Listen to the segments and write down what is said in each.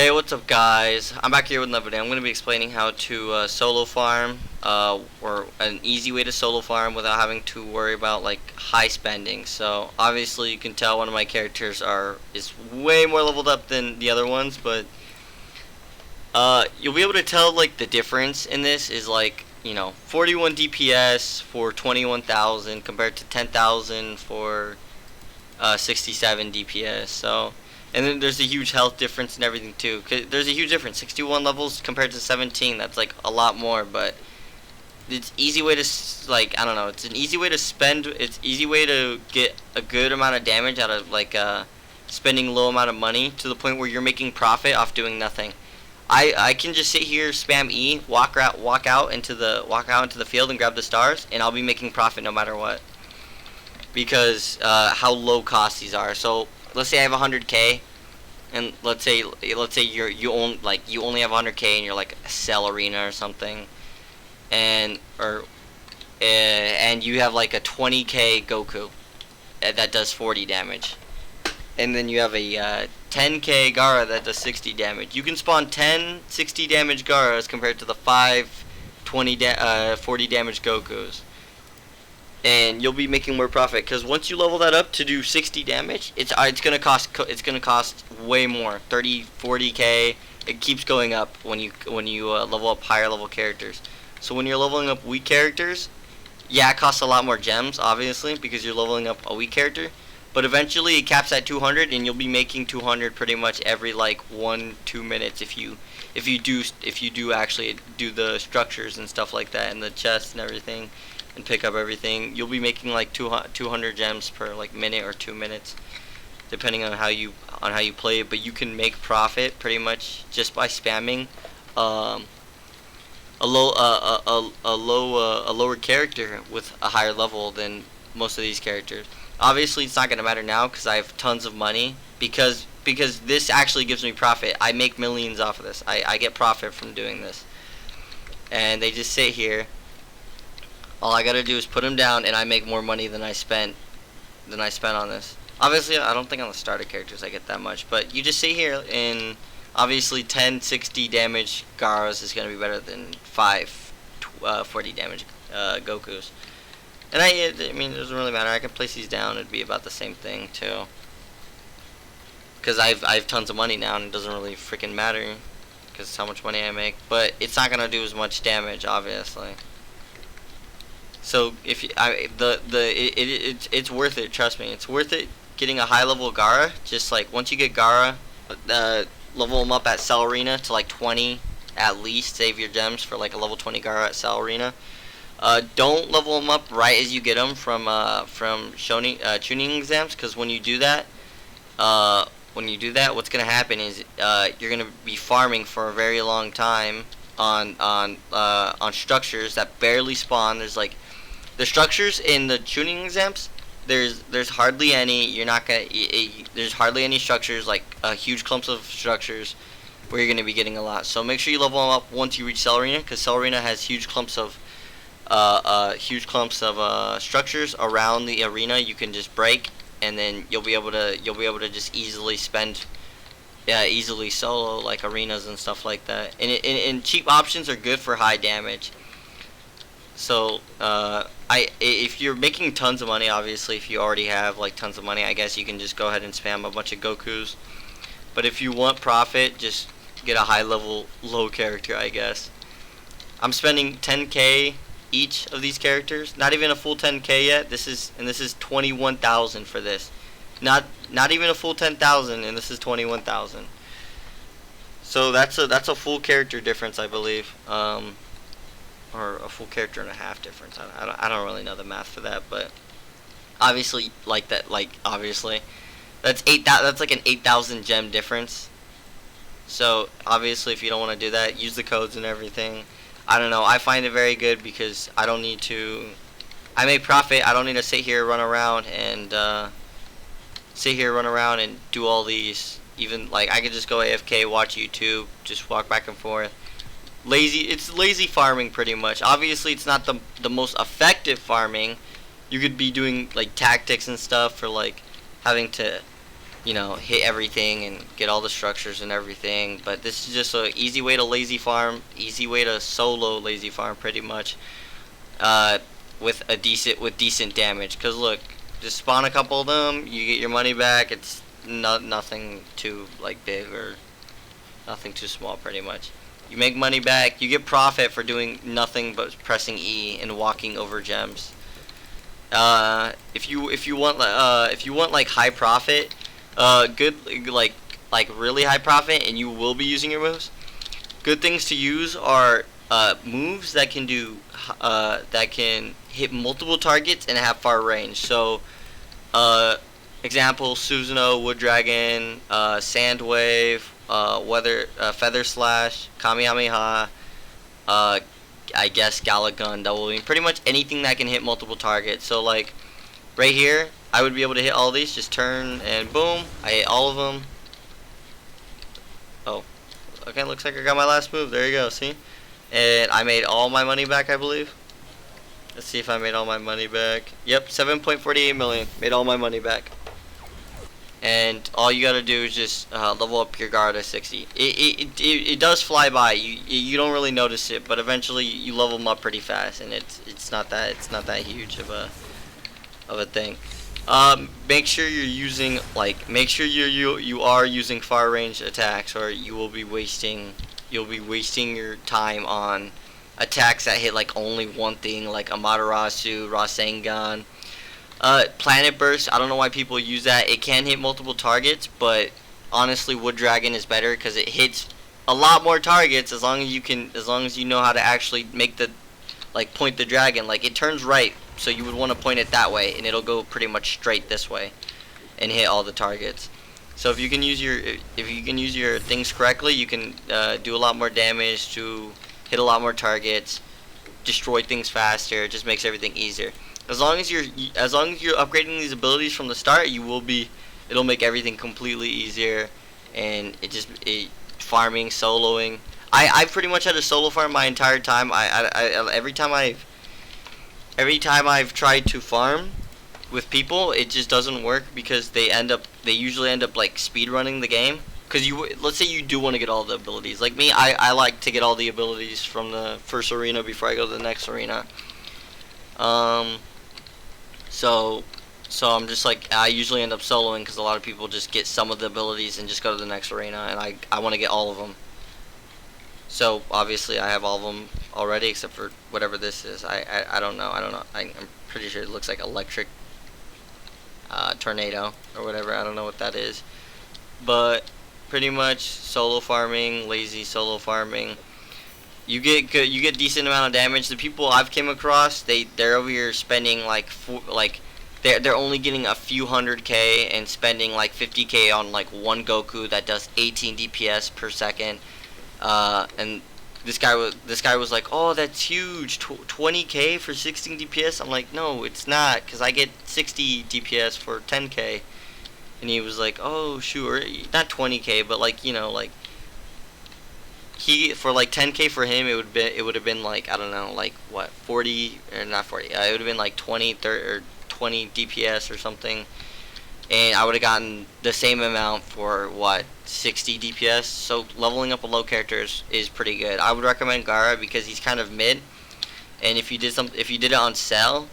Hey, what's up, guys? I'm back here with another video. I'm going to be explaining how to solo farm, or an easy way to solo farm without having to worry about like high spending. So obviously, you can tell one of my characters is way more leveled up than the other ones, but you'll be able to tell like the difference in this is like 41 DPS for 21,000 compared to 10,000 for 67 DPS. So. And then there's a huge health difference and everything too. 'Cause there's a huge difference, 61 levels compared to 17. That's like a lot more, but it's easy way to I don't know. It's an easy way to spend. It's easy way to get a good amount of damage out of spending low amount of money to the point where you're making profit off doing nothing. I can just sit here, spam E, walk out into the field and grab the stars, and I'll be making profit no matter what. Because how low cost these are. So let's say I have 100k, and let's say you only have 100k and you're like a Cell Arena or something, and you have like a 20k Goku that does 40 damage, and then you have a 10k Gara that does 60 damage. You can spawn 10 60 damage Garas compared to the 5 40 damage Gokus. And you'll be making more profit because once you level that up to do 60 damage, it's gonna cost way more, 30, 40k. It keeps going up when you level up higher level characters. So when you're leveling up weak characters, yeah, it costs a lot more gems, obviously, because you're leveling up a weak character. But eventually it caps at 200, and you'll be making 200 pretty much every like 1-2 minutes if you do actually do the structures and stuff like that, and the chests and everything, and pick up everything. You'll be making like 200 gems per like minute or 2 minutes, depending on how you play it. But you can make profit pretty much just by spamming a lower character with a higher level than most of these characters. Obviously, it's not gonna matter now because I have tons of money because this actually gives me profit. I make millions off of this. I get profit from doing this, and they just sit here. All I gotta do is put them down, and I make more money than I spent on this. Obviously, I don't think on the starter characters I get that much, but you just sit here, and obviously 10 60 damage Garas is gonna be better than 5 40 damage Gokus. And I mean, it doesn't really matter. I can place these down; it'd be about the same thing too. Cause I have tons of money now, and it doesn't really freaking matter, cause it's how much money I make. But it's not gonna do as much damage, obviously. So if it's worth it. Trust me, it's worth it. Getting a high level Gara, just like once you get Gara, level them up at Cell Arena to like 20 at least. Save your gems for like a level 20 Gara at Cell Arena. Don't level them up right as you get them from tuning exams, because when you do that, what's gonna happen is you're gonna be farming for a very long time on structures that barely spawn. There's like the structures in the tuning exams. There's hardly any. You're not gonna. There's hardly any structures, like huge clumps of structures where you're gonna be getting a lot. So make sure you level them up once you reach Cell Arena, because Cell Arena has huge clumps of structures around the arena you can just break, and then you'll be able to just easily solo like arenas and stuff like that. And cheap options are good for high damage. So if you're making tons of money, obviously, if you already have like tons of money, I guess you can just go ahead and spam a bunch of Gokus. But if you want profit, just get a high level low character, I guess. I'm spending 10k each of these characters. Not even a full 10k yet. This is 21,000 for this. Not even a full 10,000, and this is 21,000. So that's a full character difference, I believe, or a full character and a half difference. I don't really know the math for that, but obviously obviously that's 8,000. That's like an 8,000 gem difference. So obviously, if you don't want to do that, use the codes and everything. I don't know. I find it very good because I don't need to. I make profit. I don't need to sit here, run around, and do all these. Even like I could just go AFK, watch YouTube, just walk back and forth. It's lazy farming pretty much. Obviously, it's not the most effective farming. You could be doing like tactics and stuff for like having to hit everything and get all the structures and everything. But this is just a easy way to lazy farm, easy way to solo lazy farm, pretty much. Uh, with decent damage. Cause look, just spawn a couple of them, you get your money back. It's nothing too like big or nothing too small, pretty much. You make money back. You get profit for doing nothing but pressing E and walking over gems. If you want like high profit, good like really high profit, and you will be using your moves. Good things to use are moves that can that can hit multiple targets and have far range. So, example: Susanoo, Wood Dragon, Sand Wave, Feather Slash, Kamehameha. I guess Galagun, Double Beam, pretty much anything that can hit multiple targets. So like right here, I would be able to hit all these. Just turn and boom, I hit all of them. Oh, okay, looks like I got my last move. There you go, see? And I made all my money back, I believe. Let's see if I made all my money back. Yep, 7.48 million. Made all my money back. And all you gotta do is just level up your guard to 60. It does fly by. You don't really notice it, but eventually you level them up pretty fast, and it's not that huge of a thing. Make sure you're using make sure you are using far range attacks, or you'll be wasting your time on attacks that hit like only one thing, like Amaterasu, Rasengan. Planet Burst, I don't know why people use that. It can hit multiple targets, but honestly, Wood Dragon is better because it hits a lot more targets as long as you know how to actually make point the dragon. Like, it turns right, so you would want to point it that way, and it'll go pretty much straight this way and hit all the targets. So if you can use your things correctly, you can do a lot more damage, to hit a lot more targets, destroy things faster. It just makes everything easier. As long as you're upgrading these abilities from the start, it'll make everything completely easier, and farming, soloing. I pretty much had a solo farm my entire time. Every time I've tried to farm with people, it just doesn't work because they usually end up like speed running the game. Because let's say you do want to get all the abilities. Like me, I like to get all the abilities from the first arena before I go to the next arena. So I'm just like, I usually end up soloing because a lot of people just get some of the abilities and just go to the next arena, and I want to get all of them. So obviously I have all of them already except for whatever this is. I don't know. I'm pretty sure it looks like electric tornado or whatever. I don't know what that is. But pretty much solo farming, lazy solo farming. You get decent amount of damage. The people I've came across, they're over here spending they're only getting a few 100K and spending like 50K on like one Goku that does 18 DPS per second. And this guy was like, "Oh, that's huge, 20K for 16 DPS." I'm like, "No, it's not, cause I get 60 DPS for 10K." And he was like, "Oh, sure, not 20K, but like he for like 10K for him, it would have been like, I don't know, like what, 40 or not 40. It would have been like 20, 30 or 20 DPS or something, and I would have gotten the same amount for what, 60 DPS. So leveling up a low character is pretty good. I would recommend Gaara because he's kind of mid, and if you did it on Cell,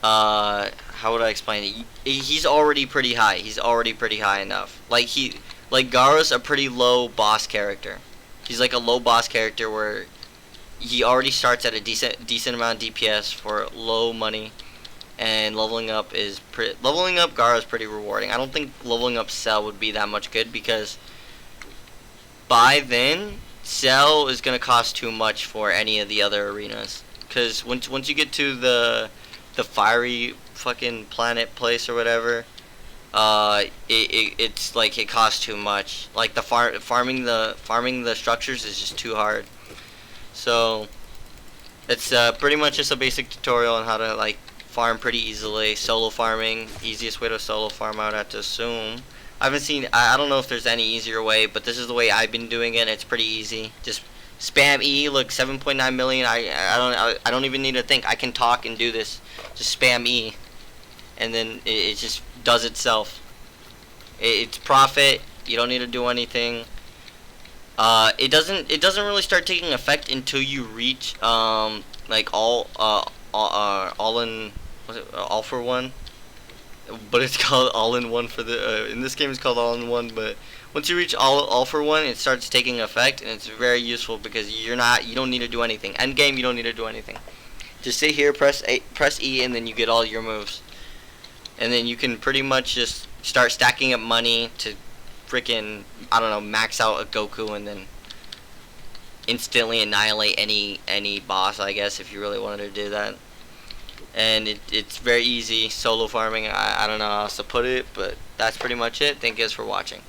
how would I explain it? He's already pretty high. He's already pretty high enough. Like Gaara's a pretty low boss character. He's like a low boss character where he already starts at a decent amount of DPS for low money, and leveling up Gaara is pretty rewarding. I don't think leveling up Cell would be that much good because by then Cell is gonna cost too much for any of the other arenas. Because once you get to the fiery fucking planet place or whatever, it's like it costs too much. Like the farming the structures is just too hard. So it's pretty much just a basic tutorial on how to like farm pretty easily. Solo farming, easiest way to solo farm, I would have to assume. I don't know if there's any easier way, but this is the way I've been doing it. It's pretty easy. Just spam E. Look, 7.9 million. I don't even need to think. I can talk and do this. Just spam E, and then it just does itself. It's profit. You don't need to do anything. It doesn't really start taking effect until you reach like all in, what's it, all for one, but it's called all in one for the in this game it's called all in one. But once you reach all for one, it starts taking effect, and it's very useful because you don't need to do anything. End game, you don't need to do anything. Just sit here, press E, and then you get all your moves, and then you can pretty much just start stacking up money to freaking, I don't know, max out a Goku, and then instantly annihilate any boss, I guess, if you really wanted to do that. And it's very easy solo farming. I don't know how else to put it, but that's pretty much it. Thank you guys for watching.